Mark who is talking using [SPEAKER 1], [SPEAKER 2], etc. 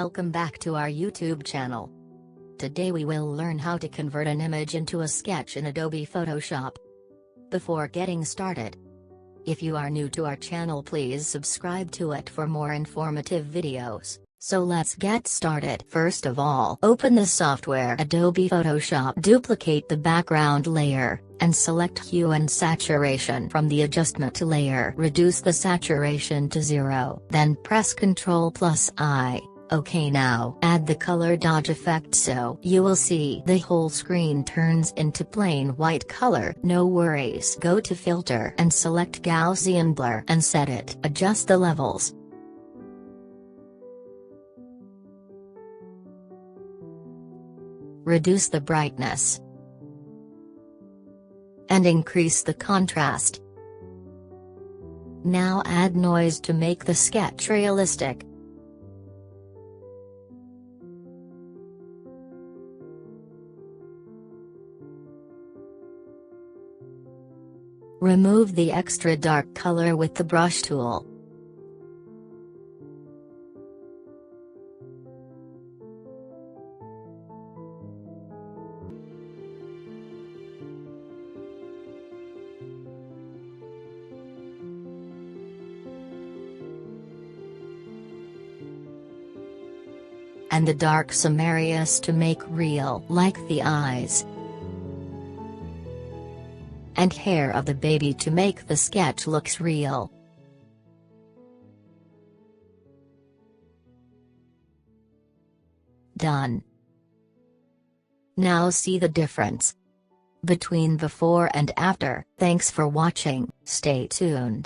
[SPEAKER 1] Welcome back to our YouTube channel. Today we will learn how to convert an image into a sketch in Adobe Photoshop. Before getting started, if you are new to our channel, please subscribe to it for more informative videos. So let's get started. First of all, open the software Adobe Photoshop. Duplicate the background layer, and select Hue and Saturation from the Adjustment layer. Reduce the saturation to 0. Then press Ctrl+I. OK, now add the color dodge effect so you will see the whole screen turns into plain white color. No worries. Go to Filter and select Gaussian Blur and set it. Adjust the levels. Reduce the brightness and increase the contrast. Now add noise to make the sketch realistic. Remove the extra dark color with the brush tool. And the dark some areas to make real, like the eyes and hair of the baby to make the sketch looks real. Done. Now see the difference between before and after. Thanks for watching. Stay tuned.